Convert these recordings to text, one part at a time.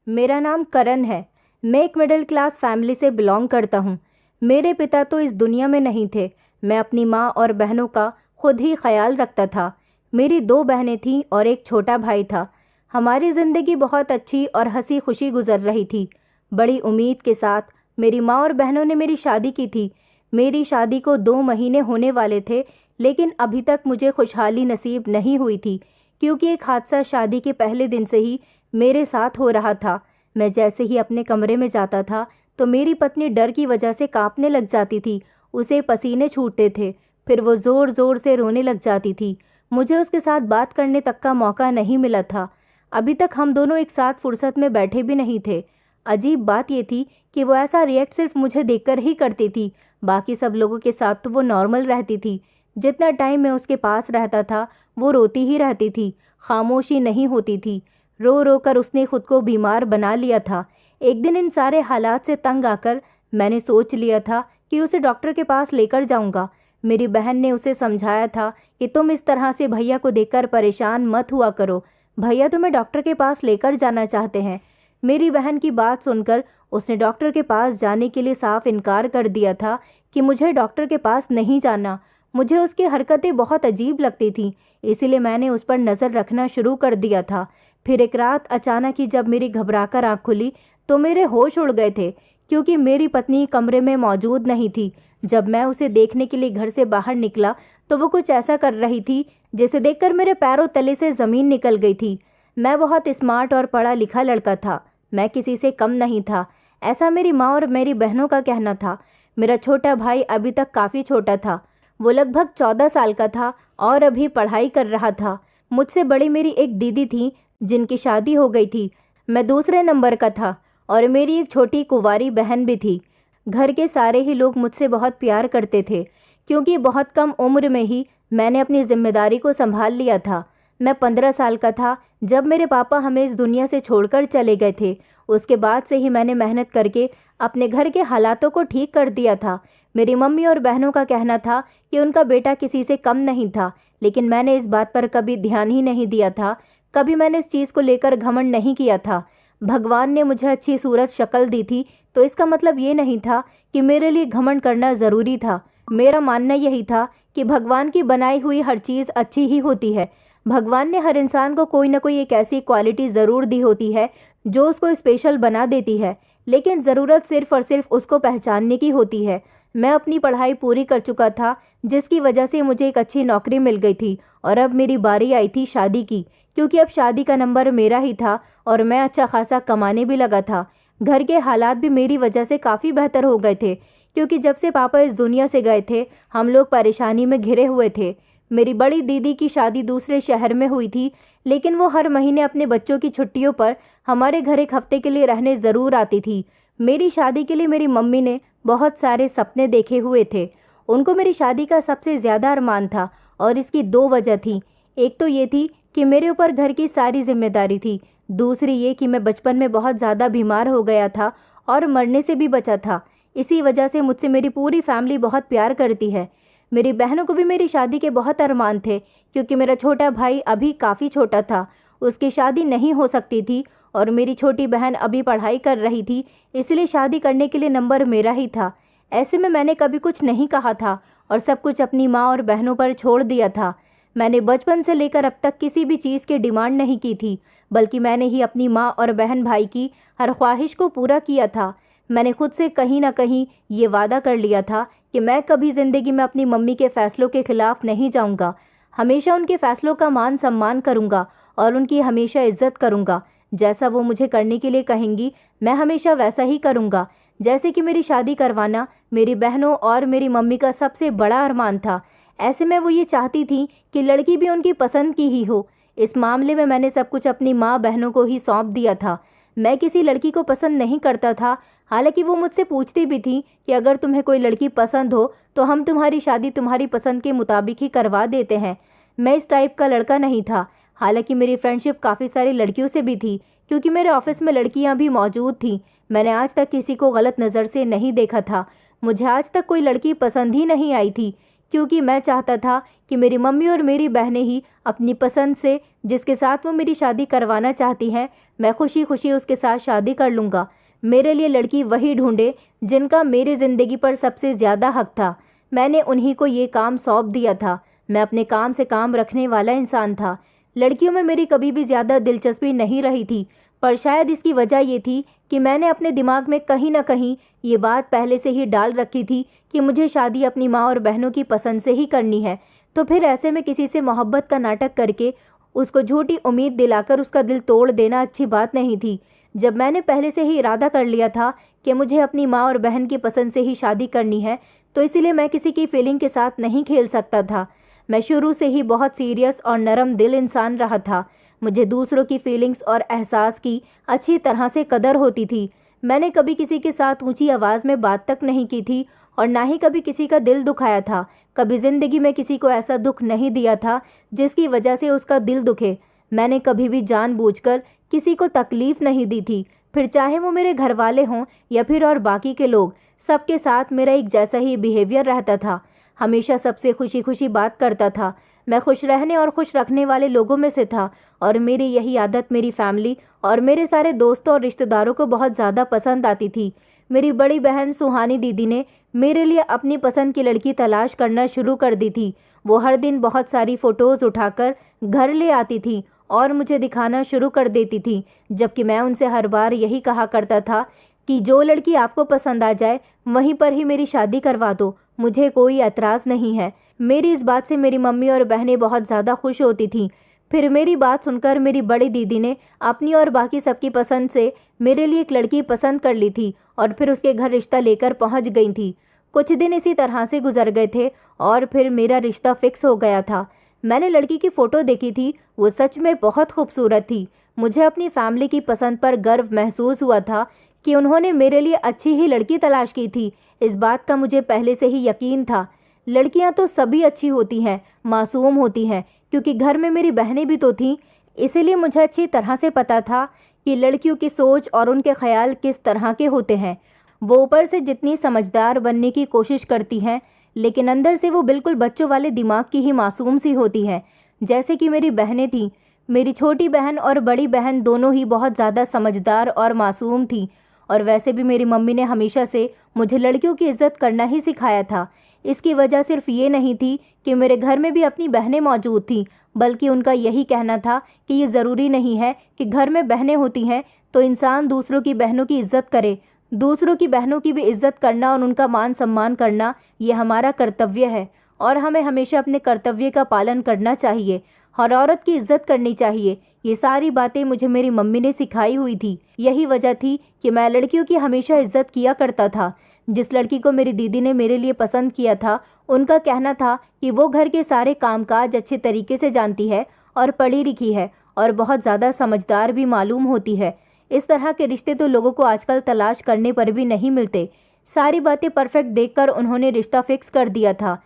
मेरा नाम करण है। मैं एक मिडिल क्लास फैमिली से बिलोंग करता हूँ। मेरे पिता तो इस दुनिया में नहीं थे। मैं अपनी माँ और बहनों का खुद ही ख्याल रखता था। मेरी 2 बहनें थीं और एक छोटा भाई था। हमारी ज़िंदगी बहुत अच्छी और हंसी खुशी गुजर रही थी। बड़ी उम्मीद के साथ मेरी माँ और बहनों ने मेरी शादी की थी। मेरी शादी को 2 महीने होने वाले थे, लेकिन अभी तक मुझे खुशहाली नसीब नहीं हुई थी, क्योंकि एक हादसा शादी के पहले दिन से ही मेरे साथ हो रहा था। मैं जैसे ही अपने कमरे में जाता था तो मेरी पत्नी डर की वजह से कांपने लग जाती थी। उसे पसीने छूटते थे, फिर वो ज़ोर ज़ोर से रोने लग जाती थी। मुझे उसके साथ बात करने तक का मौका नहीं मिला था। अभी तक हम दोनों एक साथ फुर्सत में बैठे भी नहीं थे। अजीब बात ये थी कि वो ऐसा रिएक्ट सिर्फ मुझे देखकर ही करती थी। बाकी सब लोगों के साथ तो वो नॉर्मल रहती थी। जितना टाइम मैं उसके पास रहता था वो रोती ही रहती थी, खामोशी नहीं होती थी। रो रो कर उसने खुद को बीमार बना लिया था। एक दिन इन सारे हालात से तंग आकर मैंने सोच लिया था कि उसे डॉक्टर के पास लेकर जाऊंगा। मेरी बहन ने उसे समझाया था कि तुम इस तरह से भैया को देखकर परेशान मत हुआ करो, भैया तुम्हें डॉक्टर के पास लेकर जाना चाहते हैं। मेरी बहन की बात सुनकर उसने डॉक्टर के पास जाने के लिए साफ इनकार कर दिया था कि मुझे डॉक्टर के पास नहीं जाना। मुझे उसकी हरकतें बहुत अजीब लगती थीं, इसीलिए मैंने उस पर नज़र रखना शुरू कर दिया था। फिर एक रात अचानक ही जब मेरी घबराकर आँख खुली तो मेरे होश उड़ गए थे, क्योंकि मेरी पत्नी कमरे में मौजूद नहीं थी। जब मैं उसे देखने के लिए घर से बाहर निकला तो वो कुछ ऐसा कर रही थी जिसे देखकर मेरे पैरों तले से ज़मीन निकल गई थी। मैं बहुत स्मार्ट और पढ़ा लिखा लड़का था। मैं किसी से कम नहीं था, ऐसा मेरी माँ और मेरी बहनों का कहना था। मेरा छोटा भाई अभी तक काफ़ी छोटा था। वो लगभग 14 साल का था और अभी पढ़ाई कर रहा था। मुझसे बड़ी मेरी एक दीदी थी जिनकी शादी हो गई थी। मैं दूसरे नंबर का था और मेरी एक छोटी कुंवारी बहन भी थी। घर के सारे ही लोग मुझसे बहुत प्यार करते थे, क्योंकि बहुत कम उम्र में ही मैंने अपनी जिम्मेदारी को संभाल लिया था। मैं 15 साल का था जब मेरे पापा हमें इस दुनिया से छोड़कर चले गए थे। उसके बाद से ही मैंने मेहनत करके अपने घर के हालातों को ठीक कर दिया था। मेरी मम्मी और बहनों का कहना था कि उनका बेटा किसी से कम नहीं था, लेकिन मैंने इस बात पर कभी ध्यान ही नहीं दिया था। कभी मैंने इस चीज़ को लेकर घमंड नहीं किया था। भगवान ने मुझे अच्छी सूरत शक्ल दी थी तो इसका मतलब ये नहीं था कि मेरे लिए घमंड करना ज़रूरी था। मेरा मानना यही था कि भगवान की बनाई हुई हर चीज़ अच्छी ही होती है। भगवान ने हर इंसान को कोई ना कोई एक ऐसी क्वालिटी ज़रूर दी होती है जो उसको स्पेशल बना देती है, लेकिन ज़रूरत सिर्फ़ और सिर्फ उसको पहचानने की होती है। मैं अपनी पढ़ाई पूरी कर चुका था, जिसकी वजह से मुझे एक अच्छी नौकरी मिल गई थी और अब मेरी बारी आई थी शादी की, क्योंकि अब शादी का नंबर मेरा ही था और मैं अच्छा खासा कमाने भी लगा था। घर के हालात भी मेरी वजह से काफ़ी बेहतर हो गए थे, क्योंकि जब से पापा इस दुनिया से गए थे हम लोग परेशानी में घिरे हुए थे। मेरी बड़ी दीदी की शादी दूसरे शहर में हुई थी, लेकिन वो हर महीने अपने बच्चों की छुट्टियों पर हमारे घर एक हफ्ते के लिए रहने ज़रूर आती थी। मेरी शादी के लिए मेरी मम्मी ने बहुत सारे सपने देखे हुए थे। उनको मेरी शादी का सबसे ज़्यादा अरमान था और इसकी 2 वजह थी। एक तो ये थी कि मेरे ऊपर घर की सारी जिम्मेदारी थी। दूसरी ये कि मैं बचपन में बहुत ज़्यादा बीमार हो गया था और मरने से भी बचा था। इसी वजह से मुझसे मेरी पूरी फैमिली बहुत प्यार करती है। मेरी बहनों को भी मेरी शादी के बहुत अरमान थे, क्योंकि मेरा छोटा भाई अभी काफ़ी छोटा था, उसकी शादी नहीं हो सकती थी और मेरी छोटी बहन अभी पढ़ाई कर रही थी, इसलिए शादी करने के लिए नंबर मेरा ही था। ऐसे में मैंने कभी कुछ नहीं कहा था और सब कुछ अपनी माँ और बहनों पर छोड़ दिया था। मैंने बचपन से लेकर अब तक किसी भी चीज़ की डिमांड नहीं की थी, बल्कि मैंने ही अपनी माँ और बहन भाई की हर ख्वाहिश को पूरा किया था। मैंने खुद से कहीं ना कहीं ये वादा कर लिया था कि मैं कभी ज़िंदगी में अपनी मम्मी के फ़ैसलों के ख़िलाफ़ नहीं जाऊंगा। हमेशा उनके फ़ैसलों का मान सम्मान करूंगा और उनकी हमेशा इज्जत करूंगा। जैसा वो मुझे करने के लिए कहेंगी मैं हमेशा वैसा ही करूंगा। जैसे कि मेरी शादी करवाना मेरी बहनों और मेरी मम्मी का सबसे बड़ा अरमान था। ऐसे में वो ये चाहती थी कि लड़की भी उनकी पसंद की ही हो। इस मामले में मैंने सब कुछ अपनी माँ बहनों को ही सौंप दिया था। मैं किसी लड़की को पसंद नहीं करता था, हालांकि वो मुझसे पूछती भी थी कि अगर तुम्हें कोई लड़की पसंद हो तो हम तुम्हारी शादी तुम्हारी पसंद के मुताबिक ही करवा देते हैं। मैं इस टाइप का लड़का नहीं था। हालांकि मेरी फ्रेंडशिप काफ़ी सारी लड़कियों से भी थी, क्योंकि मेरे ऑफिस में लड़कियां भी मौजूद थीं। मैंने आज तक किसी को गलत नज़र से नहीं देखा था। मुझे आज तक कोई लड़की पसंद ही नहीं आई थी, क्योंकि मैं चाहता था कि मेरी मम्मी और मेरी बहनें ही अपनी पसंद से, जिसके साथ वो मेरी शादी करवाना चाहती हैं, मैं खुशी खुशी उसके साथ शादी कर लूँगा। मेरे लिए लड़की वही ढूंढे जिनका मेरी ज़िंदगी पर सबसे ज़्यादा हक था। मैंने उन्हीं को ये काम सौंप दिया था। मैं अपने काम से काम रखने वाला इंसान था। लड़कियों में मेरी कभी भी ज़्यादा दिलचस्पी नहीं रही थी, पर शायद इसकी वजह ये थी कि मैंने अपने दिमाग में कहीं ना कहीं ये बात पहले से ही डाल रखी थी कि मुझे शादी अपनी माँ और बहनों की पसंद से ही करनी है। तो फिर ऐसे में किसी से मोहब्बत का नाटक करके उसको झूठी उम्मीद दिलाकर उसका दिल तोड़ देना अच्छी बात नहीं थी। जब मैंने पहले से ही इरादा कर लिया था कि मुझे अपनी माँ और बहन की पसंद से ही शादी करनी है, तो इसीलिए मैं किसी की फीलिंग के साथ नहीं खेल सकता था। मैं शुरू से ही बहुत सीरियस और नरम दिल इंसान रहा था। मुझे दूसरों की फीलिंग्स और एहसास की अच्छी तरह से कदर होती थी। मैंने कभी किसी के साथ ऊंची आवाज़ में बात तक नहीं की थी और ना ही कभी किसी का दिल दुखाया था। कभी ज़िंदगी में किसी को ऐसा दुख नहीं दिया था जिसकी वजह से उसका दिल दुखे। मैंने कभी भी जानबूझकर किसी को तकलीफ़ नहीं दी थी, फिर चाहे वो मेरे घर वाले हों या फिर और बाकी के लोग, सबके साथ मेरा एक जैसा ही बिहेवियर रहता था। हमेशा सबसे खुशी खुशी बात करता था। मैं खुश रहने और खुश रखने वाले लोगों में से था और मेरी यही आदत मेरी फैमिली और मेरे सारे दोस्तों और रिश्तेदारों को बहुत ज़्यादा पसंद आती थी। मेरी बड़ी बहन सुहानी दीदी ने मेरे लिए अपनी पसंद की लड़की तलाश करना शुरू कर दी थी। वो हर दिन बहुत सारी फ़ोटोज़ उठाकर घर ले आती थी और मुझे दिखाना शुरू कर देती थी, जबकि मैं उनसे हर बार यही कहा करता था कि जो लड़की आपको पसंद आ जाए वहीं पर ही मेरी शादी करवा दो, मुझे कोई एतराज़ नहीं है। मेरी इस बात से मेरी मम्मी और बहनें बहुत ज़्यादा खुश होती थीं। फिर मेरी बात सुनकर मेरी बड़ी दीदी ने अपनी और बाकी सबकी पसंद से मेरे लिए एक लड़की पसंद कर ली थी और फिर उसके घर रिश्ता लेकर पहुंच गई थी। कुछ दिन इसी तरह से गुजर गए थे और फिर मेरा रिश्ता फिक्स हो गया था। मैंने लड़की की फ़ोटो देखी थी, वो सच में बहुत खूबसूरत थी। मुझे अपनी फैमिली की पसंद पर गर्व महसूस हुआ था कि उन्होंने मेरे लिए अच्छी ही लड़की तलाश की थी। इस बात का मुझे पहले से ही यकीन था। लड़कियां तो सभी अच्छी होती हैं, मासूम होती हैं, क्योंकि घर में मेरी बहनें भी तो थीं। इसीलिए मुझे अच्छी तरह से पता था कि लड़कियों की सोच और उनके ख्याल किस तरह के होते हैं। वो ऊपर से जितनी समझदार बनने की कोशिश करती हैं, लेकिन अंदर से वो बिल्कुल बच्चों वाले दिमाग की ही मासूम सी होती हैं। जैसे कि मेरी बहनें थीं। मेरी छोटी बहन और बड़ी बहन दोनों ही बहुत ज़्यादा समझदार और मासूम थीं। और वैसे भी मेरी मम्मी ने हमेशा से मुझे लड़कियों की इज्जत करना ही सिखाया था। इसकी वजह सिर्फ ये नहीं थी कि मेरे घर में भी अपनी बहनें मौजूद थीं, बल्कि उनका यही कहना था कि ये ज़रूरी नहीं है कि घर में बहनें होती हैं तो इंसान दूसरों की बहनों की इज्जत करे। दूसरों की बहनों की भी इज्जत करना और उनका मान सम्मान करना ये हमारा कर्तव्य है और हमें हमेशा अपने कर्तव्य का पालन करना चाहिए। हर औरत की इज्जत करनी चाहिए। ये सारी बातें मुझे मेरी मम्मी ने सिखाई हुई थी। यही वजह थी कि मैं लड़कियों की हमेशा इज्जत किया करता था। जिस लड़की को मेरी दीदी ने मेरे लिए पसंद किया था, उनका कहना था कि वो घर के सारे कामकाज अच्छे तरीके से जानती है और पढ़ी लिखी है और बहुत ज़्यादा समझदार भी मालूम होती है। इस तरह के रिश्ते तो लोगों को आजकल तलाश करने पर भी नहीं मिलते। सारी बातें परफेक्ट देखकर उन्होंने रिश्ता फिक्स कर दिया था।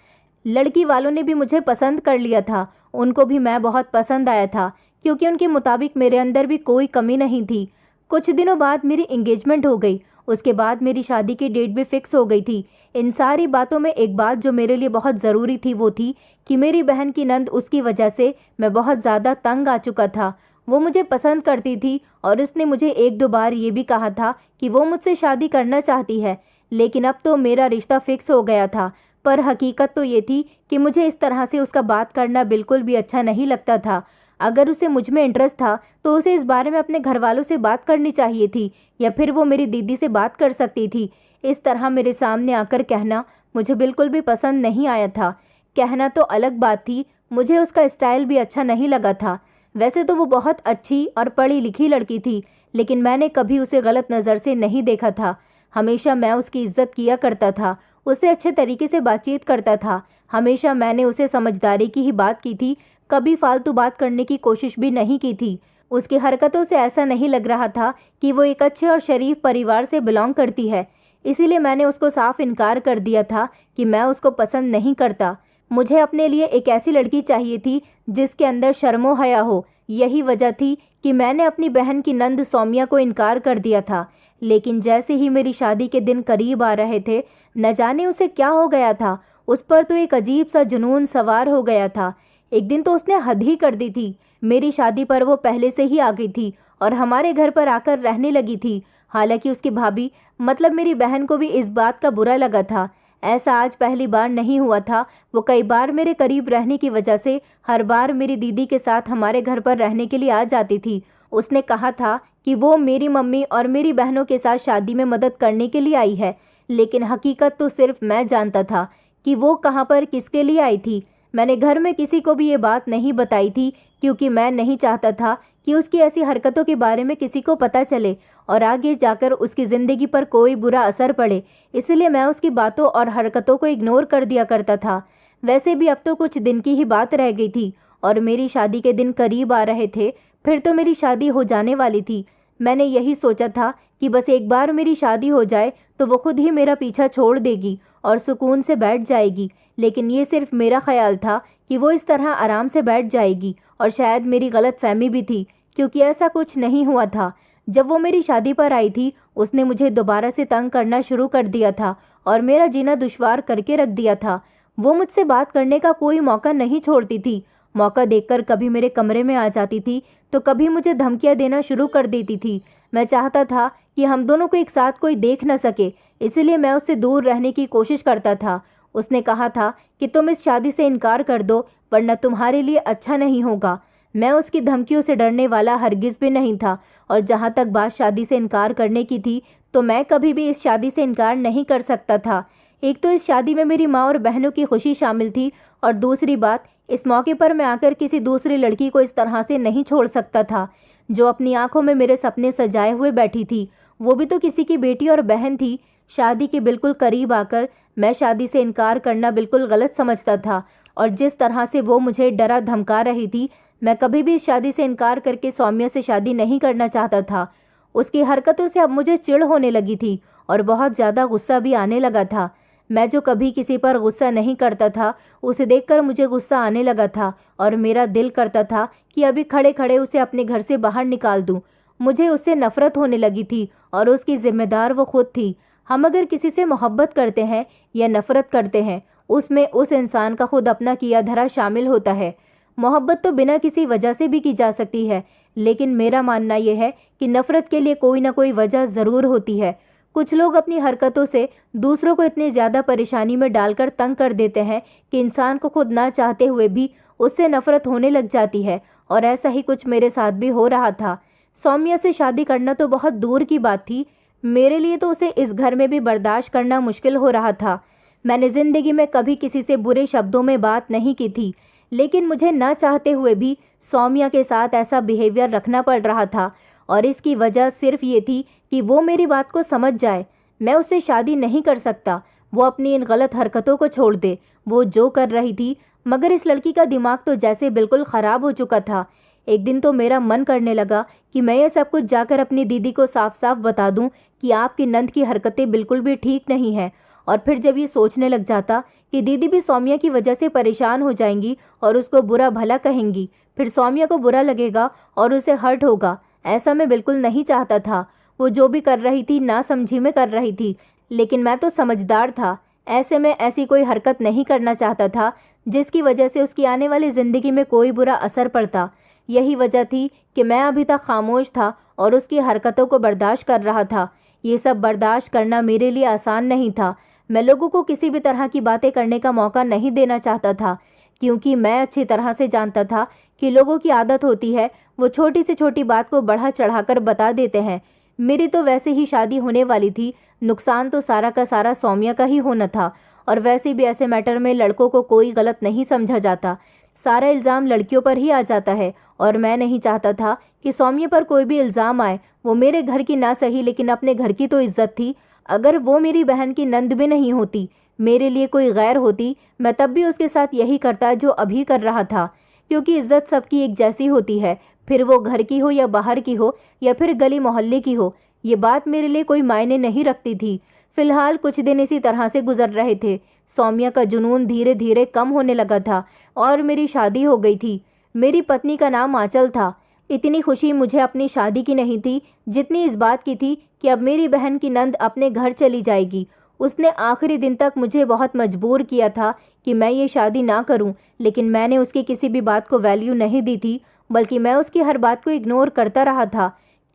लड़की वालों ने भी मुझे पसंद कर लिया था। उनको भी मैं बहुत पसंद आया था, क्योंकि उनके मुताबिक मेरे अंदर भी कोई कमी नहीं थी। कुछ दिनों बाद मेरी एंगेजमेंट हो गई। उसके बाद मेरी शादी की डेट भी फिक्स हो गई थी। इन सारी बातों में एक बात जो मेरे लिए बहुत ज़रूरी थी वो थी कि मेरी बहन की नंद, उसकी वजह से मैं बहुत ज़्यादा तंग आ चुका था। वो मुझे पसंद करती थी और उसने मुझे एक दो बार ये भी कहा था कि वो मुझसे शादी करना चाहती है, लेकिन अब तो मेरा रिश्ता फिक्स हो गया था। पर हकीकत तो ये थी कि मुझे इस तरह से उसका बात करना बिल्कुल भी अच्छा नहीं लगता था। अगर उसे मुझ में इंटरेस्ट था तो उसे इस बारे में अपने घर वालों से बात करनी चाहिए थी, या फिर वो मेरी दीदी से बात कर सकती थी। इस तरह मेरे सामने आकर कहना मुझे बिल्कुल भी पसंद नहीं आया था। कहना तो अलग बात थी, मुझे उसका स्टाइल भी अच्छा नहीं लगा था। वैसे तो वो बहुत अच्छी और पढ़ी लिखी लड़की थी, लेकिन मैंने कभी उसे गलत नज़र से नहीं देखा था। हमेशा मैं उसकी इज्जत किया करता था, उससे अच्छे तरीके से बातचीत करता था। हमेशा मैंने उसे समझदारी की ही बात की थी, कभी फालतू बात करने की कोशिश भी नहीं की थी। उसकी हरकतों से ऐसा नहीं लग रहा था कि वो एक अच्छे और शरीफ परिवार से बिलोंग करती है। इसीलिए मैंने उसको साफ इनकार कर दिया था कि मैं उसको पसंद नहीं करता। मुझे अपने लिए एक ऐसी लड़की चाहिए थी जिसके अंदर शर्मो हया हो। यही वजह थी कि मैंने अपनी बहन की नंद सौम्या को इनकार कर दिया था। लेकिन जैसे ही मेरी शादी के दिन करीब आ रहे थे, न जाने उसे क्या हो गया था। उस पर तो एक अजीब सा जुनून सवार हो गया था। एक दिन तो उसने हद ही कर दी थी। मेरी शादी पर वो पहले से ही आ गई थी और हमारे घर पर आकर रहने लगी थी। हालांकि उसकी भाभी मतलब मेरी बहन को भी इस बात का बुरा लगा था। ऐसा आज पहली बार नहीं हुआ था। वो कई बार मेरे करीब रहने की वजह से हर बार मेरी दीदी के साथ हमारे घर पर रहने के लिए आ जाती थी। उसने कहा था कि वो मेरी मम्मी और मेरी बहनों के साथ शादी में मदद करने के लिए आई है, लेकिन हकीकत तो सिर्फ मैं जानता था कि वो कहाँ पर किसके लिए आई थी। मैंने घर में किसी को भी ये बात नहीं बताई थी, क्योंकि मैं नहीं चाहता था कि उसकी ऐसी हरकतों के बारे में किसी को पता चले और आगे जाकर उसकी ज़िंदगी पर कोई बुरा असर पड़े। इसलिए मैं उसकी बातों और हरकतों को इग्नोर कर दिया करता था। वैसे भी अब तो कुछ दिन की ही बात रह गई थी और मेरी शादी के दिन करीब आ रहे थे। फिर तो मेरी शादी हो जाने वाली थी। मैंने यही सोचा था कि बस एक बार मेरी शादी हो जाए तो वो खुद ही मेरा पीछा छोड़ देगी और सुकून से बैठ जाएगी। लेकिन ये सिर्फ मेरा ख्याल था कि वो इस तरह आराम से बैठ जाएगी, और शायद मेरी गलत फहमी भी थी, क्योंकि ऐसा कुछ नहीं हुआ था। जब वो मेरी शादी पर आई थी उसने मुझे दोबारा से तंग करना शुरू कर दिया था और मेरा जीना दुश्वार करके रख दिया था। वो मुझसे बात करने का कोई मौका नहीं छोड़ती थी। मौका देखकर कभी मेरे कमरे में आ जाती थी तो कभी मुझे धमकियां देना शुरू कर देती थी। मैं चाहता था कि हम दोनों को एक साथ कोई देख न सके, इसलिए मैं उससे दूर रहने की कोशिश करता था। उसने कहा था कि तुम इस शादी से इनकार कर दो, वरना तुम्हारे लिए अच्छा नहीं होगा। मैं उसकी धमकियों से डरने वाला हरगिज़ भी नहीं था, और जहाँ तक बात शादी से इनकार करने की थी तो मैं कभी भी इस शादी से इनकार नहीं कर सकता था। एक तो इस शादी में मेरी माँ और बहनों की खुशी शामिल थी, और दूसरी बात, इस मौके पर मैं आकर किसी दूसरी लड़की को इस तरह से नहीं छोड़ सकता था, जो अपनी आंखों में मेरे सपने सजाए हुए बैठी थी। वो भी तो किसी की बेटी और बहन थी। शादी के बिल्कुल करीब आकर मैं शादी से इनकार करना बिल्कुल गलत समझता था, और जिस तरह से वो मुझे डरा धमका रही थी, मैं कभी भी इस शादी से इनकार करके सौम्या से शादी नहीं करना चाहता था। उसकी हरकतों से अब मुझे चिढ़ होने लगी थी और बहुत ज़्यादा गुस्सा भी आने लगा था। मैं जो कभी किसी पर गुस्सा नहीं करता था, उसे देखकर मुझे गुस्सा आने लगा था और मेरा दिल करता था कि अभी खड़े खड़े उसे अपने घर से बाहर निकाल दूं। मुझे उससे नफरत होने लगी थी और उसकी जिम्मेदार वो खुद थी। हम अगर किसी से मोहब्बत करते हैं या नफरत करते हैं, उसमें उस इंसान का खुद अपना किया धरा शामिल होता है। मोहब्बत तो बिना किसी वजह से भी की जा सकती है, लेकिन मेरा मानना यह है कि नफरत के लिए कोई ना कोई वजह ज़रूर होती है। कुछ लोग अपनी हरकतों से दूसरों को इतनी ज़्यादा परेशानी में डालकर तंग कर देते हैं कि इंसान को खुद ना चाहते हुए भी उससे नफरत होने लग जाती है, और ऐसा ही कुछ मेरे साथ भी हो रहा था। सौम्या से शादी करना तो बहुत दूर की बात थी, मेरे लिए तो उसे इस घर में भी बर्दाश्त करना मुश्किल हो रहा था। मैंने ज़िंदगी में कभी किसी से बुरे शब्दों में बात नहीं की थी, लेकिन मुझे ना चाहते हुए भी सौम्या के साथ ऐसा बिहेवियर रखना पड़ रहा था, और इसकी वजह सिर्फ ये थी कि वो मेरी बात को समझ जाए। मैं उससे शादी नहीं कर सकता, वो अपनी इन गलत हरकतों को छोड़ दे। वो जो कर रही थी, मगर इस लड़की का दिमाग तो जैसे बिल्कुल ख़राब हो चुका था। एक दिन तो मेरा मन करने लगा कि मैं ये सब कुछ जाकर अपनी दीदी को साफ साफ बता दूं कि आपकी नंद की हरकतें बिल्कुल भी ठीक नहीं हैं। और फिर जब ये सोचने लग जाता कि दीदी भी सौम्या की वजह से परेशान हो जाएंगी और उसको बुरा भला कहेंगी, फिर सौम्या को बुरा लगेगा और उसे हर्ट होगा। ऐसा मैं बिल्कुल नहीं चाहता था। वो जो भी कर रही थी ना समझी में कर रही थी, लेकिन मैं तो समझदार था। ऐसे में ऐसी कोई हरकत नहीं करना चाहता था जिसकी वजह से उसकी आने वाली ज़िंदगी में कोई बुरा असर पड़ता। यही वजह थी कि मैं अभी तक खामोश था और उसकी हरकतों को बर्दाश्त कर रहा था। ये सब बर्दाश्त करना मेरे लिए आसान नहीं था। मैं लोगों को किसी भी तरह की बातें करने का मौका नहीं देना चाहता था, क्योंकि मैं अच्छी तरह से जानता था कि लोगों की आदत होती है, वो छोटी से छोटी बात को बढ़ा चढ़ाकर बता देते हैं। मेरी तो वैसे ही शादी होने वाली थी, नुकसान तो सारा का सारा सौम्या का ही होना था, और वैसे भी ऐसे मैटर में लड़कों को कोई गलत नहीं समझा जाता। सारा इल्ज़ाम लड़कियों पर ही आ जाता है, और मैं नहीं चाहता था कि सौम्या पर कोई भी इल्ज़ाम आए। वो मेरे घर की ना सही, लेकिन अपने घर की तो इज्जत थी। अगर वो मेरी बहन की नंद भी नहीं होती, मेरे लिए कोई गैर होती, मैं तब भी उसके साथ यही करता जो अभी कर रहा था, क्योंकि इज्जत सबकी एक जैसी होती है, फिर वो घर की हो या बाहर की हो या फिर गली मोहल्ले की हो। ये बात मेरे लिए कोई मायने नहीं रखती थी। फिलहाल कुछ दिन इसी तरह से गुजर रहे थे। सौम्या का जुनून धीरे धीरे कम होने लगा था और मेरी शादी हो गई थी। मेरी पत्नी का नाम आंचल था। इतनी खुशी मुझे अपनी शादी की नहीं थी जितनी इस बात की थी कि अब मेरी बहन की नंद अपने घर चली जाएगी। उसने आखिरी दिन तक मुझे बहुत मजबूर किया था कि मैं ये शादी ना करूं, लेकिन मैंने उसकी किसी भी बात को वैल्यू नहीं दी थी, बल्कि मैं उसकी हर बात को इग्नोर करता रहा था,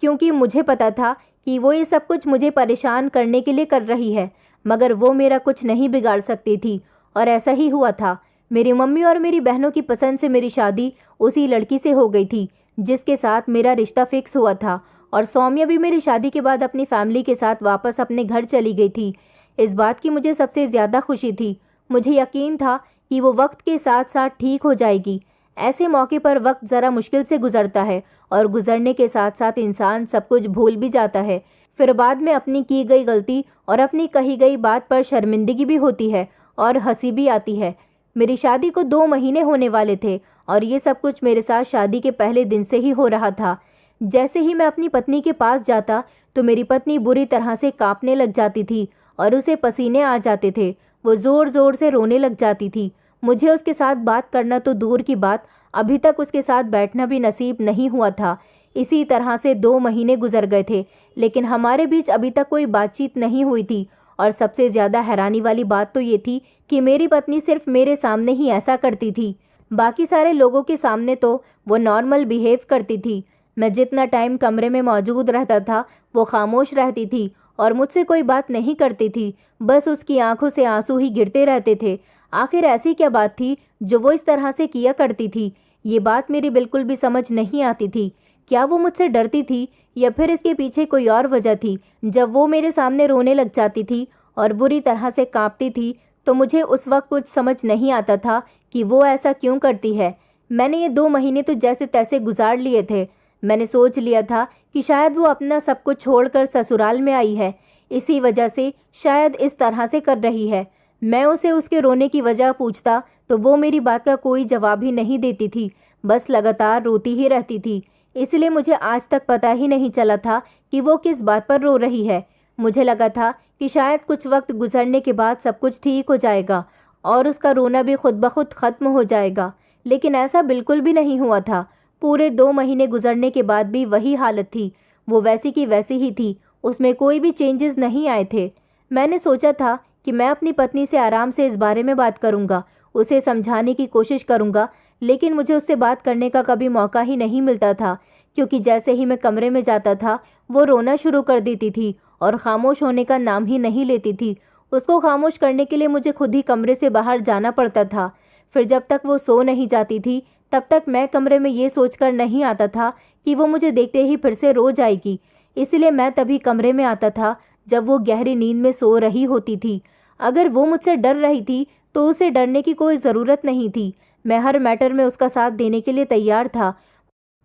क्योंकि मुझे पता था कि वो ये सब कुछ मुझे परेशान करने के लिए कर रही है, मगर वो मेरा कुछ नहीं बिगाड़ सकती थी। और ऐसा ही हुआ था। मेरी मम्मी और मेरी बहनों की पसंद से मेरी शादी उसी लड़की से हो गई थी जिसके साथ मेरा रिश्ता फिक्स हुआ था, और सौम्या भी मेरी शादी के बाद अपनी फैमिली के साथ वापस अपने घर चली गई थी। इस बात की मुझे सबसे ज़्यादा खुशी थी। मुझे यकीन था कि वो वक्त के साथ साथ ठीक हो जाएगी। ऐसे मौके पर वक्त ज़रा मुश्किल से गुजरता है, और गुजरने के साथ साथ इंसान सब कुछ भूल भी जाता है। फिर बाद में अपनी की गई गलती और अपनी कही गई बात पर शर्मिंदगी भी होती है और हंसी भी आती है। मेरी शादी को 2 महीने होने वाले थे, और ये सब कुछ मेरे साथ शादी के पहले दिन से ही हो रहा था। जैसे ही मैं अपनी पत्नी के पास जाता तो मेरी पत्नी बुरी तरह से कांपने लग जाती थी और उसे पसीने आ जाते थे। वो ज़ोर ज़ोर से रोने लग जाती थी। मुझे उसके साथ बात करना तो दूर की बात, अभी तक उसके साथ बैठना भी नसीब नहीं हुआ था। इसी तरह से 2 महीने गुजर गए थे, लेकिन हमारे बीच अभी तक कोई बातचीत नहीं हुई थी। और सबसे ज़्यादा हैरानी वाली बात तो ये थी कि मेरी पत्नी सिर्फ मेरे सामने ही ऐसा करती थी, बाकी सारे लोगों के सामने तो वो नॉर्मल बिहेव करती थी। मैं जितना टाइम कमरे में मौजूद रहता था वो खामोश रहती थी और मुझसे कोई बात नहीं करती थी। बस उसकी आंखों से आंसू ही गिरते रहते थे। आखिर ऐसी क्या बात थी जो वो इस तरह से किया करती थी? ये बात मेरी बिल्कुल भी समझ नहीं आती थी। क्या वो मुझसे डरती थी या फिर इसके पीछे कोई और वजह थी? जब वो मेरे सामने रोने लग जाती थी और बुरी तरह से कांपती थी तो मुझे उस वक्त कुछ समझ नहीं आता था कि वो ऐसा क्यों करती है। मैंने ये 2 महीने तो जैसे तैसे गुजार लिए थे। मैंने सोच लिया था कि शायद वो अपना सब कुछ छोड़कर ससुराल में आई है, इसी वजह से शायद इस तरह से कर रही है। मैं उसे उसके रोने की वजह पूछता तो वो मेरी बात का कोई जवाब ही नहीं देती थी, बस लगातार रोती ही रहती थी। इसलिए मुझे आज तक पता ही नहीं चला था कि वो किस बात पर रो रही है। मुझे लगा था कि शायद कुछ वक्त गुजरने के बाद सब कुछ ठीक हो जाएगा और उसका रोना भी खुद ब खुद ख़त्म हो जाएगा, लेकिन ऐसा बिल्कुल भी नहीं हुआ था। पूरे 2 महीने गुजरने के बाद भी वही हालत थी। वो वैसी की वैसी ही थी, उसमें कोई भी चेंजेस नहीं आए थे। मैंने सोचा था कि मैं अपनी पत्नी से आराम से इस बारे में बात करूंगा, उसे समझाने की कोशिश करूंगा, लेकिन मुझे उससे बात करने का कभी मौका ही नहीं मिलता था, क्योंकि जैसे ही मैं कमरे में जाता था वो रोना शुरू कर देती थी और खामोश होने का नाम ही नहीं लेती थी। उसको खामोश करने के लिए मुझे खुद ही कमरे से बाहर जाना पड़ता था। फिर जब तक वो सो नहीं जाती थी तब तक मैं कमरे में ये सोचकर नहीं आता था कि वो मुझे देखते ही फिर से रो जाएगी। इसलिए मैं तभी कमरे में आता था जब वो गहरी नींद में सो रही होती थी। अगर वो मुझसे डर रही थी तो उसे डरने की कोई ज़रूरत नहीं थी। मैं हर मैटर में उसका साथ देने के लिए तैयार था।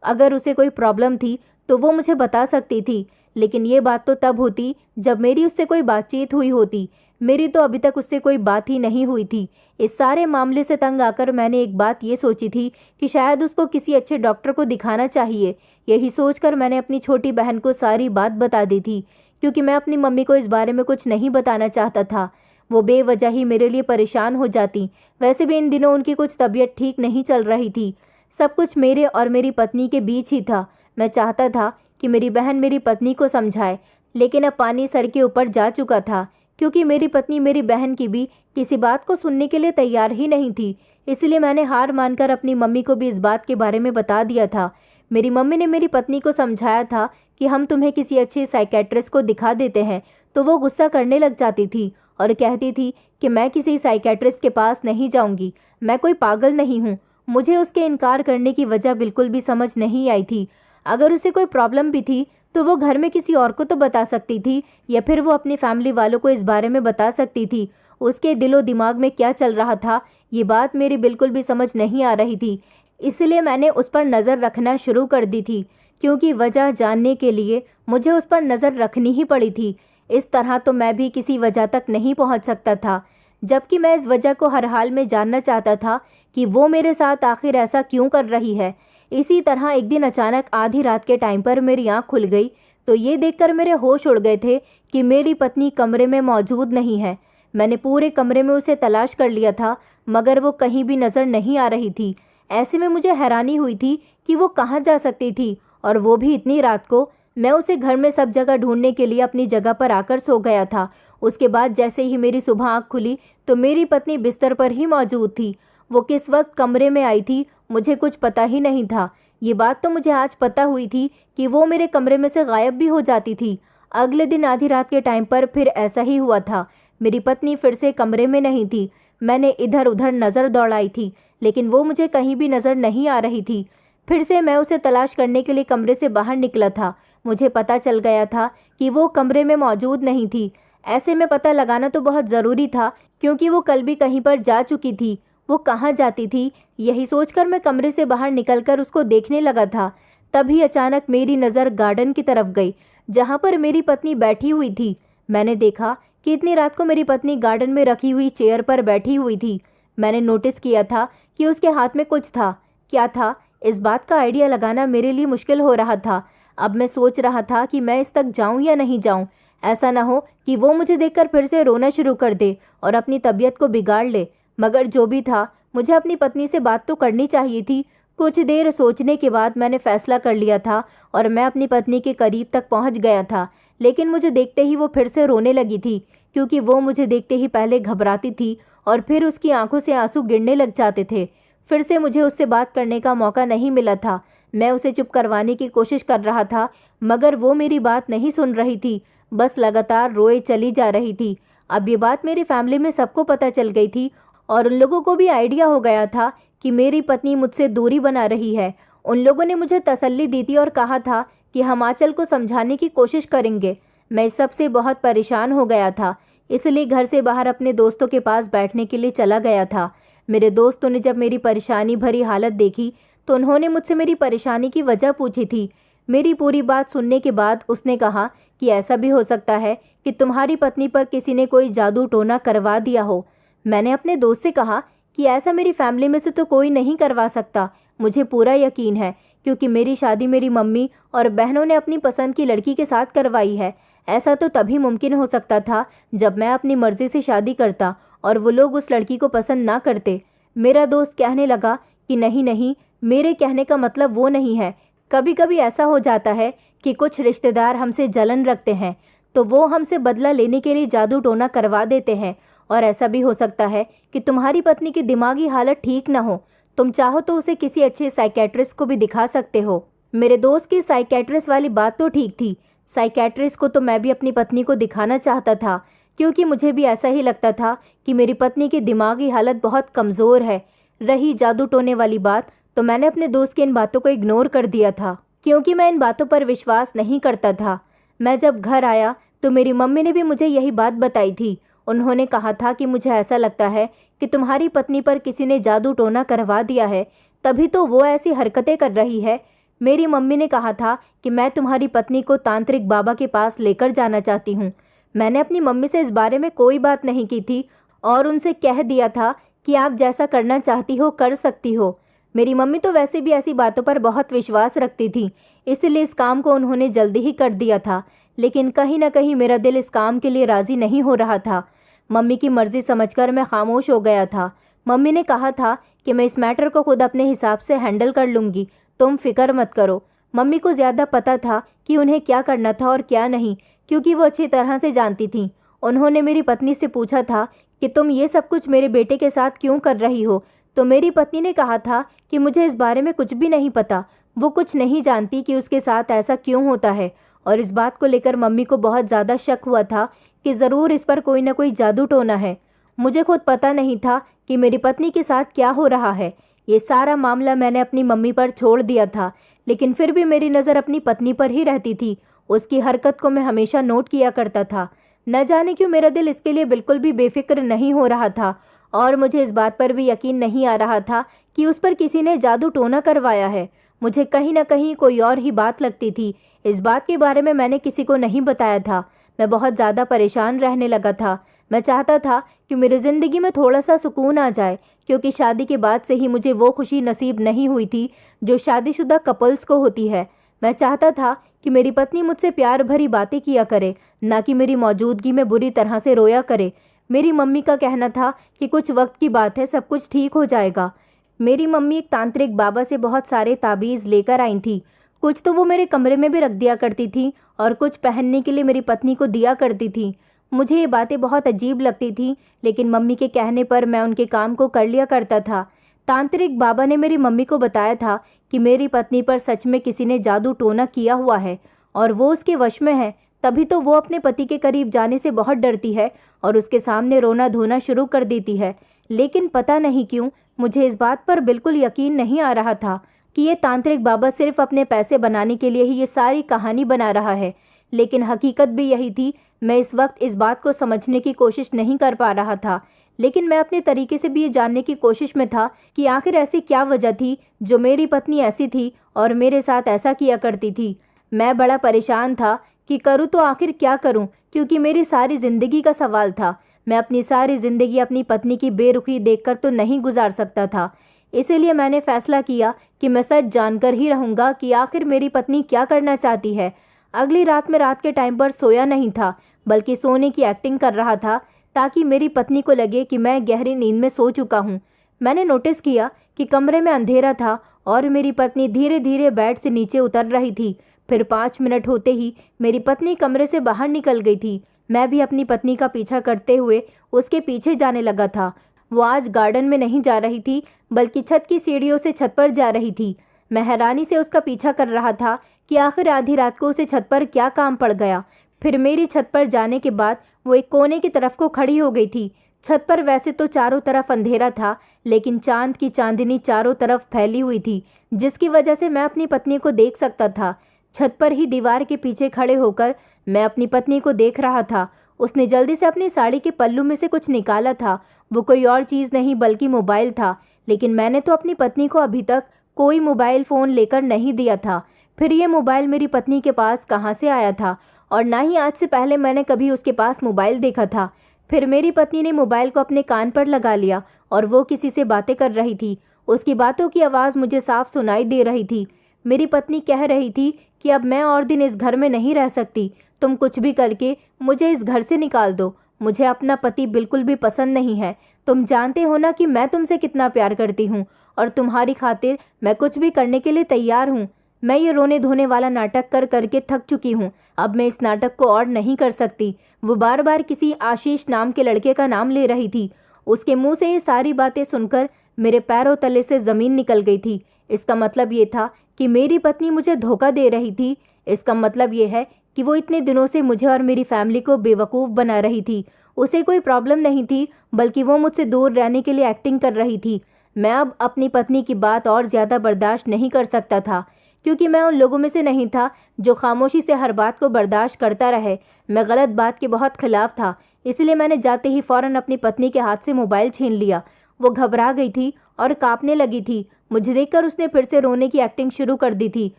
अगर उसे कोई प्रॉब्लम थी तो वो मुझे बता सकती थी, लेकिन ये बात तो तब होती जब मेरी उससे कोई बातचीत हुई होती। मेरी तो अभी तक उससे कोई बात ही नहीं हुई थी। इस सारे मामले से तंग आकर मैंने एक बात ये सोची थी कि शायद उसको किसी अच्छे डॉक्टर को दिखाना चाहिए। यही सोचकर मैंने अपनी छोटी बहन को सारी बात बता दी थी, क्योंकि मैं अपनी मम्मी को इस बारे में कुछ नहीं बताना चाहता था। वो बेवजह ही मेरे लिए परेशान हो जाती। वैसे भी इन दिनों उनकी कुछ तबीयत ठीक नहीं चल रही थी। सब कुछ मेरे और मेरी पत्नी के बीच ही था। मैं चाहता था कि मेरी बहन मेरी पत्नी को समझाए, लेकिन अब पानी सर के ऊपर जा चुका था, क्योंकि मेरी पत्नी मेरी बहन की भी किसी बात को सुनने के लिए तैयार ही नहीं थी। इसलिए मैंने हार मानकर अपनी मम्मी को भी इस बात के बारे में बता दिया था। मेरी मम्मी ने मेरी पत्नी को समझाया था कि हम तुम्हें किसी अच्छे साइकेट्रिस्ट को दिखा देते हैं, तो वो गुस्सा करने लग जाती थी और कहती थी कि मैं किसी साइकेट्रिस्ट के पास नहीं जाऊंगी, मैं कोई पागल नहीं हूँ। मुझे उसके इनकार करने की वजह बिल्कुल भी समझ नहीं आई थी। अगर उसे कोई प्रॉब्लम भी थी तो वो घर में किसी और को तो बता सकती थी, या फिर वो अपनी फैमिली वालों को इस बारे में बता सकती थी। उसके दिलो दिमाग में क्या चल रहा था ये बात मेरी बिल्कुल भी समझ नहीं आ रही थी। इसलिए मैंने उस पर नज़र रखना शुरू कर दी थी, क्योंकि वजह जानने के लिए मुझे उस पर नज़र रखनी ही पड़ी थी। इस तरह तो मैं भी किसी वजह तक नहीं पहुंच सकता था, जबकि मैं इस वजह को हर हाल में जानना चाहता था कि वो मेरे साथ आखिर ऐसा क्यों कर रही है। इसी तरह एक दिन अचानक आधी रात के टाइम पर मेरी आँख खुल गई तो ये देखकर मेरे होश उड़ गए थे कि मेरी पत्नी कमरे में मौजूद नहीं है। मैंने पूरे कमरे में उसे तलाश कर लिया था, मगर वो कहीं भी नज़र नहीं आ रही थी। ऐसे में मुझे हैरानी हुई थी कि वो कहाँ जा सकती थी, और वो भी इतनी रात को। मैं उसे घर में सब जगह ढूंढने के लिए अपनी जगह पर आकर सो गया था। उसके बाद जैसे ही मेरी सुबह आँख खुली तो मेरी पत्नी बिस्तर पर ही मौजूद थी। वो किस वक्त कमरे में आई थी मुझे कुछ पता ही नहीं था। ये बात तो मुझे आज पता हुई थी कि वो मेरे कमरे में से गायब भी हो जाती थी। अगले दिन आधी रात के टाइम पर फिर ऐसा ही हुआ था। मेरी पत्नी फिर से कमरे में नहीं थी। मैंने इधर उधर नज़र दौड़ाई थी लेकिन वो मुझे कहीं भी नज़र नहीं आ रही थी। फिर से मैं उसे तलाश करने के लिए कमरे से बाहर निकला था। मुझे पता चल गया था कि वो कमरे में मौजूद नहीं थी। ऐसे में पता लगाना तो बहुत ज़रूरी था क्योंकि वो कल भी कहीं पर जा चुकी थी। वो कहाँ जाती थी यही सोचकर मैं कमरे से बाहर निकलकर उसको देखने लगा था। तभी अचानक मेरी नज़र गार्डन की तरफ गई जहाँ पर मेरी पत्नी बैठी हुई थी। मैंने देखा कि इतनी रात को मेरी पत्नी गार्डन में रखी हुई चेयर पर बैठी हुई थी। मैंने नोटिस किया था कि उसके हाथ में कुछ था। क्या था इस बात का आइडिया लगाना मेरे लिए मुश्किल हो रहा था। अब मैं सोच रहा था कि मैं इस तक जाऊं या नहीं जाऊं। ऐसा ना हो कि वो मुझे देखकर फिर से रोना शुरू कर दे और अपनी तबीयत को बिगाड़ ले। मगर जो भी था मुझे अपनी पत्नी से बात तो करनी चाहिए थी। कुछ देर सोचने के बाद मैंने फैसला कर लिया था और मैं अपनी पत्नी के करीब तक पहुंच गया था। लेकिन मुझे देखते ही वो फिर से रोने लगी थी क्योंकि वो मुझे देखते ही पहले घबराती थी और फिर उसकी आंखों से आंसू गिरने लग जाते थे। फिर से मुझे उससे बात करने का मौका नहीं मिला था। मैं उसे चुप करवाने की कोशिश कर रहा था मगर वो मेरी बात नहीं सुन रही थी, बस लगातार रोए चली जा रही थी। अब ये बात मेरी फैमिली में सबको पता चल गई थी और उन लोगों को भी आइडिया हो गया था कि मेरी पत्नी मुझसे दूरी बना रही है। उन लोगों ने मुझे तसल्ली दी थी और कहा था कि हम आंचल को समझाने की कोशिश करेंगे। मैं इस सब से बहुत परेशान हो गया था, इसलिए घर से बाहर अपने दोस्तों के पास बैठने के लिए चला गया था। मेरे दोस्तों ने जब मेरी परेशानी भरी हालत देखी तो उन्होंने मुझसे मेरी परेशानी की वजह पूछी थी। मेरी पूरी बात सुनने के बाद उसने कहा कि ऐसा भी हो सकता है कि तुम्हारी पत्नी पर किसी ने कोई जादू टोना करवा दिया हो। मैंने अपने दोस्त से कहा कि ऐसा मेरी फैमिली में से तो कोई नहीं करवा सकता। मुझे पूरा यकीन है क्योंकि मेरी शादी मेरी मम्मी और बहनों ने अपनी पसंद की लड़की के साथ करवाई है। ऐसा तो तभी मुमकिन हो सकता था जब मैं अपनी मर्जी से शादी करता और वो लोग उस लड़की को पसंद ना करते। मेरा दोस्त कहने लगा कि नहीं नहीं, मेरे कहने का मतलब वो नहीं है। कभी कभी ऐसा हो जाता है कि कुछ रिश्तेदार हमसे जलन रखते हैं तो वो हमसे बदला लेने के लिए जादू टोना करवा देते हैं। और ऐसा भी हो सकता है कि तुम्हारी पत्नी की दिमागी हालत ठीक ना हो। तुम चाहो तो उसे किसी अच्छे साइकेट्रिस्ट को भी दिखा सकते हो। मेरे दोस्त की साइकेट्रिस्ट वाली बात तो ठीक थी। साइकेट्रिस्ट को तो मैं भी अपनी पत्नी को दिखाना चाहता था क्योंकि मुझे भी ऐसा ही लगता था कि मेरी पत्नी की दिमागी हालत बहुत कमज़ोर है। रही जादू टोने वाली बात तो मैंने अपने दोस्त की इन बातों को इग्नोर कर दिया था क्योंकि मैं इन बातों पर विश्वास नहीं करता था। मैं जब घर आया तो मेरी मम्मी ने भी मुझे यही बात बताई थी। उन्होंने कहा था कि मुझे ऐसा लगता है कि तुम्हारी पत्नी पर किसी ने जादू टोना करवा दिया है, तभी तो वो ऐसी हरकतें कर रही है। मेरी मम्मी ने कहा था कि मैं तुम्हारी पत्नी को तांत्रिक बाबा के पास लेकर जाना चाहती हूँ। मैंने अपनी मम्मी से इस बारे में कोई बात नहीं की थी और उनसे कह दिया था कि आप जैसा करना चाहती हो कर सकती हो। मेरी मम्मी तो वैसे भी ऐसी बातों पर बहुत विश्वास रखती थी, इसलिए इस काम को उन्होंने जल्दी ही कर दिया था। लेकिन कहीं ना कहीं मेरा दिल इस काम के लिए राज़ी नहीं हो रहा था। मम्मी की मर्ज़ी समझकर मैं खामोश हो गया था। मम्मी ने कहा था कि मैं इस मैटर को खुद अपने हिसाब से हैंडल कर लूँगी, तुम फिक्र मत करो। मम्मी को ज़्यादा पता था कि उन्हें क्या करना था और क्या नहीं, क्योंकि वो अच्छी तरह से जानती थीं। उन्होंने मेरी पत्नी से पूछा था कि तुम ये सब कुछ मेरे बेटे के साथ क्यों कर रही हो, तो मेरी पत्नी ने कहा था कि मुझे इस बारे में कुछ भी नहीं पता। वो कुछ नहीं जानती कि उसके साथ ऐसा क्यों होता है। और इस बात को लेकर मम्मी को बहुत ज़्यादा शक हुआ था कि ज़रूर इस पर कोई ना कोई जादू टोना है। मुझे खुद पता नहीं था कि मेरी पत्नी के साथ क्या हो रहा है। ये सारा मामला मैंने अपनी मम्मी पर छोड़ दिया था, लेकिन फिर भी मेरी नज़र अपनी पत्नी पर ही रहती थी। उसकी हरकत को मैं हमेशा नोट किया करता था। न जाने क्यों मेरा दिल इसके लिए बिल्कुल भी बेफिक्र नहीं हो रहा था और मुझे इस बात पर भी यकीन नहीं आ रहा था कि उस पर किसी ने जादू टोना करवाया है। मुझे कहीं ना कहीं कोई और ही बात लगती थी। इस बात के बारे में मैंने किसी को नहीं बताया था। मैं बहुत ज़्यादा परेशान रहने लगा था। मैं चाहता था कि मेरी ज़िंदगी में थोड़ा सा सुकून आ जाए, क्योंकि शादी के बाद से ही मुझे वो खुशी नसीब नहीं हुई थी जो शादीशुदा कपल्स को होती है। मैं चाहता था कि मेरी पत्नी मुझसे प्यार भरी बातें किया करे, ना कि मेरी मौजूदगी में बुरी तरह से रोया करे। मेरी मम्मी का कहना था कि कुछ वक्त की बात है, सब कुछ ठीक हो जाएगा। मेरी मम्मी एक तांत्रिक बाबा से बहुत सारे ताबीज़ लेकर आई थी। कुछ तो वो मेरे कमरे में भी रख दिया करती थी और कुछ पहनने के लिए मेरी पत्नी को दिया करती थी। मुझे ये बातें बहुत अजीब लगती थी, लेकिन मम्मी के कहने पर मैं उनके काम को कर लिया करता था। तांत्रिक बाबा ने मेरी मम्मी को बताया था कि मेरी पत्नी पर सच में किसी ने जादू टोना किया हुआ है और वो उसके वश में है। तभी तो वो अपने पति के करीब जाने से बहुत डरती है और उसके सामने रोना धोना शुरू कर देती है। लेकिन पता नहीं क्यों मुझे इस बात पर बिल्कुल यकीन नहीं आ रहा था कि ये तांत्रिक बाबा सिर्फ अपने पैसे बनाने के लिए ही ये सारी कहानी बना रहा है। लेकिन हकीकत भी यही थी। मैं इस वक्त इस बात को समझने की कोशिश नहीं कर पा रहा था, लेकिन मैं अपने तरीके से भी ये जानने की कोशिश में था कि आखिर ऐसी क्या वजह थी जो मेरी पत्नी ऐसी थी और मेरे साथ ऐसा किया करती थी। मैं बड़ा परेशान था कि करूँ तो आखिर क्या करूँ, क्योंकि मेरी सारी ज़िंदगी का सवाल था। मैं अपनी सारी ज़िंदगी अपनी पत्नी की बेरुखी देखकर तो नहीं गुजार सकता था। इसीलिए मैंने फैसला किया कि मैं सच जानकर ही रहूँगा कि आखिर मेरी पत्नी क्या करना चाहती है। अगली रात में रात के टाइम पर सोया नहीं था, बल्कि सोने की एक्टिंग कर रहा था ताकि मेरी पत्नी को लगे कि मैं गहरी नींद में सो चुका हूँ। मैंने नोटिस किया कि कमरे में अंधेरा था और मेरी पत्नी धीरे धीरे बेड से नीचे उतर रही थी। फिर 5 मिनट होते ही मेरी पत्नी कमरे से बाहर निकल गई थी। मैं भी अपनी पत्नी का पीछा करते हुए उसके पीछे जाने लगा था। वो आज गार्डन में नहीं जा रही थी, बल्कि छत की सीढ़ियों से छत पर जा रही थी। मैं हैरानी से उसका पीछा कर रहा था कि आखिर आधी रात को उसे छत पर क्या काम पड़ गया। फिर मेरी छत पर जाने के बाद वो एक कोने की तरफ को खड़ी हो गई थी। छत पर वैसे तो चारों तरफ अंधेरा था, लेकिन चांद की चांदनी चारों तरफ फैली हुई थी, जिसकी वजह से मैं अपनी पत्नी को देख सकता था। छत पर ही दीवार के पीछे खड़े होकर मैं अपनी पत्नी को देख रहा था। उसने जल्दी से अपनी साड़ी के पल्लू में से कुछ निकाला था। वो कोई और चीज़ नहीं बल्कि मोबाइल था, लेकिन मैंने तो अपनी पत्नी को अभी तक कोई मोबाइल फ़ोन लेकर नहीं दिया था। फिर ये मोबाइल मेरी पत्नी के पास कहाँ से आया था, और ना ही आज से पहले मैंने कभी उसके पास मोबाइल देखा था। फिर मेरी पत्नी ने मोबाइल को अपने कान पर लगा लिया और वो किसी से बातें कर रही थी। उसकी बातों की आवाज़ मुझे साफ सुनाई दे रही थी। मेरी पत्नी कह रही थी कि अब मैं और दिन इस घर में नहीं रह सकती। तुम कुछ भी करके मुझे इस घर से निकाल दो। मुझे अपना पति बिल्कुल भी पसंद नहीं है। तुम जानते हो ना कि मैं तुमसे कितना प्यार करती हूँ और तुम्हारी खातिर मैं कुछ भी करने के लिए तैयार हूँ। मैं ये रोने धोने वाला नाटक कर करके थक चुकी हूँ। अब मैं इस नाटक को और नहीं कर सकती। वो बार बार किसी आशीष नाम के लड़के का नाम ले रही थी। उसके मुंह से ये सारी बातें सुनकर मेरे पैरों तले से ज़मीन निकल गई थी। इसका मतलब ये था कि मेरी पत्नी मुझे धोखा दे रही थी। इसका मतलब ये है कि वो इतने दिनों से मुझे और मेरी फैमिली को बेवकूफ़ बना रही थी। उसे कोई प्रॉब्लम नहीं थी, बल्कि वो मुझसे दूर रहने के लिए एक्टिंग कर रही थी। मैं अब अपनी पत्नी की बात और ज़्यादा बर्दाश्त नहीं कर सकता था, क्योंकि मैं उन लोगों में से नहीं था जो खामोशी से हर बात को बर्दाश्त करता रहे। मैं गलत बात के बहुत खिलाफ था, इसलिए मैंने जाते ही फ़ौरन अपनी पत्नी के हाथ से मोबाइल छीन लिया। वो घबरा गई थी और कांपने लगी थी। मुझे देखकर उसने फिर से रोने की एक्टिंग शुरू कर दी थी।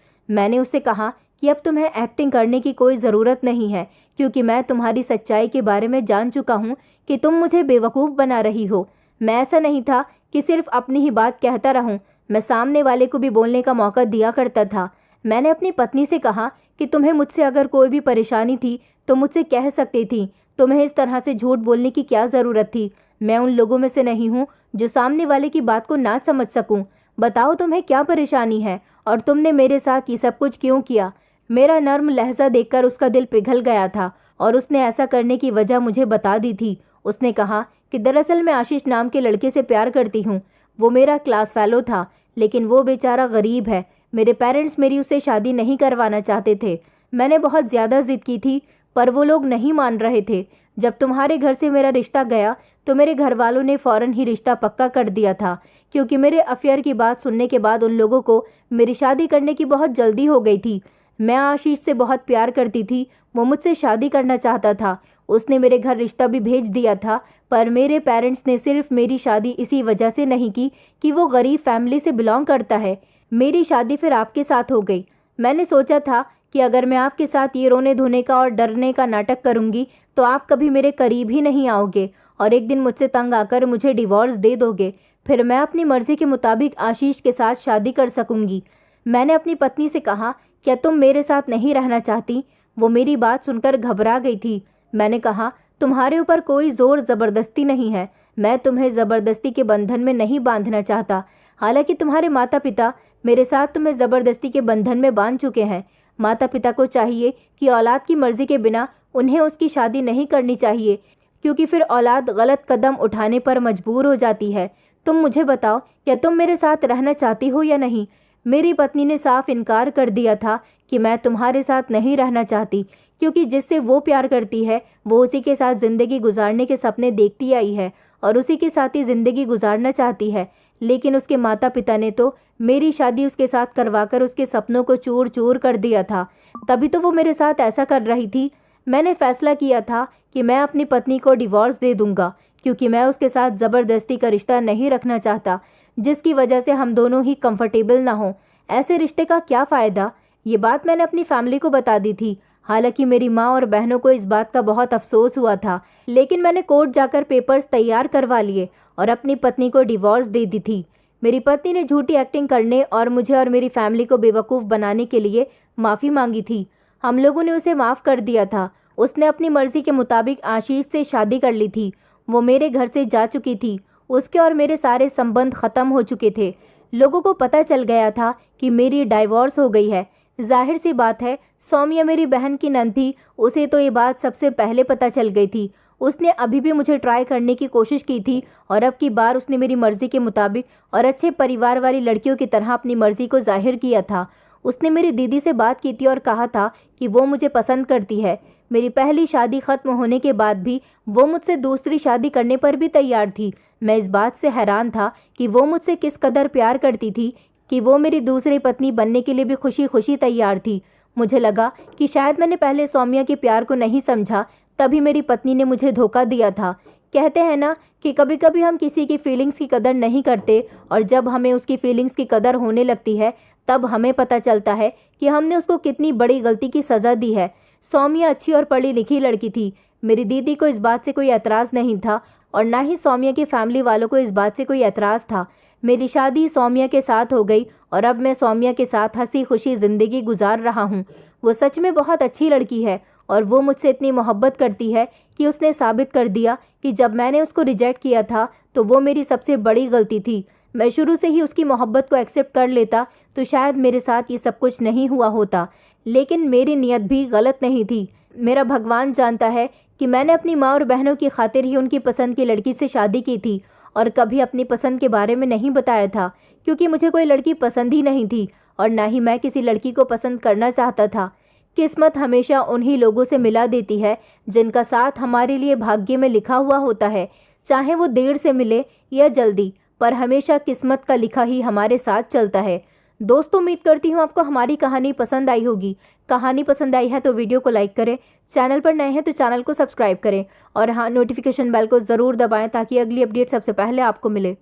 मैंने उससे कहा कि अब तुम्हें एक्टिंग करने की कोई ज़रूरत नहीं है, क्योंकि मैं तुम्हारी सच्चाई के बारे में जान चुका हूँ कि तुम मुझे बेवकूफ़ बना रही हो। मैं ऐसा नहीं था कि सिर्फ अपनी ही बात कहता रहूँ, मैं सामने वाले को भी बोलने का मौका दिया करता था। मैंने अपनी पत्नी से कहा कि तुम्हें मुझसे अगर कोई भी परेशानी थी तो मुझसे कह सकती थी। तुम्हें इस तरह से झूठ बोलने की क्या ज़रूरत थी? मैं उन लोगों में से नहीं हूँ जो सामने वाले की बात को ना समझ सकूँ। बताओ तुम्हें क्या परेशानी है और तुमने मेरे साथ ये सब कुछ क्यों किया? मेरा नर्म लहजा देखकर उसका दिल पिघल गया था और उसने ऐसा करने की वजह मुझे बता दी थी। उसने कहा कि दरअसल मैं आशीष नाम के लड़के से प्यार करती हूँ। वो मेरा क्लास फेलो था, लेकिन वो बेचारा गरीब है। मेरे पेरेंट्स मेरी उससे शादी नहीं करवाना चाहते थे। मैंने बहुत ज़्यादा जिद की थी, पर वो लोग नहीं मान रहे थे। जब तुम्हारे घर से मेरा रिश्ता गया तो मेरे घर वालों ने फ़ौरन ही रिश्ता पक्का कर दिया था, क्योंकि मेरे अफेयर की बात सुनने के बाद उन लोगों को मेरी शादी करने की बहुत जल्दी हो गई थी। मैं आशीष से बहुत प्यार करती थी। वो मुझसे शादी करना चाहता था। उसने मेरे घर रिश्ता भी भेज दिया था, पर मेरे पेरेंट्स ने सिर्फ मेरी शादी इसी वजह से नहीं की कि वो गरीब फैमिली से बिलोंग करता है। मेरी शादी फिर आपके साथ हो गई। मैंने सोचा था कि अगर मैं आपके साथ ये रोने धोने का और डरने का नाटक करूंगी तो आप कभी मेरे करीब ही नहीं आओगे और एक दिन मुझसे तंग आकर मुझे डिवोर्स दे दोगे। फिर मैं अपनी मर्जी के मुताबिक आशीष के साथ शादी कर सकूंगी। मैंने अपनी पत्नी से कहा, क्या तुम मेरे साथ नहीं रहना चाहती? वो मेरी बात सुनकर घबरा गई थी। मैंने कहा, तुम्हारे ऊपर कोई ज़ोर ज़बरदस्ती नहीं है। मैं तुम्हें ज़बरदस्ती के बंधन में नहीं बांधना चाहता। हालांकि तुम्हारे माता पिता मेरे साथ तुम्हें ज़बरदस्ती के बंधन में बांध चुके हैं। माता पिता को चाहिए कि औलाद की मर्जी के बिना उन्हें उसकी शादी नहीं करनी चाहिए, क्योंकि फिर औलाद गलत कदम उठाने पर मजबूर हो जाती है। तुम मुझे बताओ, क्या तुम मेरे साथ रहना चाहती हो या नहीं? मेरी पत्नी ने साफ इनकार कर दिया था कि मैं तुम्हारे साथ नहीं रहना चाहती, क्योंकि जिससे वो प्यार करती है वो उसी के साथ ज़िंदगी गुजारने के सपने देखती आई है और उसी के साथ ही ज़िंदगी गुजारना चाहती है। लेकिन उसके माता पिता ने तो मेरी शादी उसके साथ करवाकर उसके सपनों को चूर चूर कर दिया था। तभी तो वो मेरे साथ ऐसा कर रही थी। मैंने फैसला किया था कि मैं अपनी पत्नी को डिवोर्स दे दूंगा, क्योंकि मैं उसके साथ ज़बरदस्ती का रिश्ता नहीं रखना चाहता, जिसकी वजह से हम दोनों ही कंफर्टेबल ना हों। ऐसे रिश्ते का क्या फ़ायदा? ये बात मैंने अपनी फैमिली को बता दी थी। हालांकि मेरी माँ और बहनों को इस बात का बहुत अफसोस हुआ था, लेकिन मैंने कोर्ट जाकर पेपर्स तैयार करवा लिए और अपनी पत्नी को डिवोर्स दे दी थी। मेरी पत्नी ने झूठी एक्टिंग करने और मुझे और मेरी फैमिली को बेवकूफ़ बनाने के लिए माफ़ी मांगी थी। हम लोगों ने उसे माफ़ कर दिया था। उसने अपनी मर्जी के मुताबिक आशीष से शादी कर ली थी। वो मेरे घर से जा चुकी थी। उसके और मेरे सारे संबंध ख़त्म हो चुके थे। लोगों को पता चल गया था कि मेरी डाइवोर्स हो गई है। जाहिर सी बात है, सौम्या मेरी बहन की नंद थी, उसे तो ये बात सबसे पहले पता चल गई थी। उसने अभी भी मुझे ट्राई करने की कोशिश की थी और अब की बार उसने मेरी मर्जी के मुताबिक और अच्छे परिवार वाली लड़कियों की तरह अपनी मर्जी को जाहिर किया था। उसने मेरी दीदी से बात की थी और कहा था कि वो मुझे पसंद करती है। मेरी पहली शादी ख़त्म होने के बाद भी वो मुझसे दूसरी शादी करने पर भी तैयार थी। मैं इस बात से हैरान था कि वो मुझसे किस कदर प्यार करती थी कि वो मेरी दूसरी पत्नी बनने के लिए भी खुशी खुशी तैयार थी। मुझे लगा कि शायद मैंने पहले सौम्या के प्यार को नहीं समझा, तभी मेरी पत्नी ने मुझे धोखा दिया था। कहते हैं ना कि कभी कभी हम किसी की फीलिंग्स की कदर नहीं करते, और जब हमें उसकी फीलिंग्स की कदर होने लगती है तब हमें पता चलता है कि हमने उसको कितनी बड़ी गलती की सज़ा दी है। सौम्या अच्छी और पढ़ी लिखी लड़की थी। मेरी दीदी को इस बात से कोई एतराज़ नहीं था और ना ही सौम्या की फैमिली वालों को इस बात से कोई एतराज़ था। मेरी शादी सौम्या के साथ हो गई और अब मैं सौम्या के साथ हंसी खुशी ज़िंदगी गुजार रहा हूँ। वो सच में बहुत अच्छी लड़की है और वो मुझसे इतनी मोहब्बत करती है कि उसने साबित कर दिया कि जब मैंने उसको रिजेक्ट किया था तो वो मेरी सबसे बड़ी गलती थी। मैं शुरू से ही उसकी मोहब्बत को एक्सेप्ट कर लेता तो शायद मेरे साथ ये सब कुछ नहीं हुआ होता, लेकिन मेरी नीयत भी गलत नहीं थी। मेरा भगवान जानता है कि मैंने अपनी माँ और बहनों की खातिर ही उनकी पसंद की लड़की से शादी की थी और कभी अपनी पसंद के बारे में नहीं बताया था, क्योंकि मुझे कोई लड़की पसंद ही नहीं थी और ना ही मैं किसी लड़की को पसंद करना चाहता था। किस्मत हमेशा उन्हीं लोगों से मिला देती है जिनका साथ हमारे लिए भाग्य में लिखा हुआ होता है, चाहे वो देर से मिले या जल्दी, पर हमेशा किस्मत का लिखा ही हमारे साथ चलता है। दोस्तों, उम्मीद करती हूँ आपको हमारी कहानी पसंद आई होगी। कहानी पसंद आई है तो वीडियो को लाइक करें, चैनल पर नए हैं तो चैनल को सब्सक्राइब करें और हाँ, नोटिफिकेशन बेल को ज़रूर दबाएं ताकि अगली अपडेट सबसे पहले आपको मिले।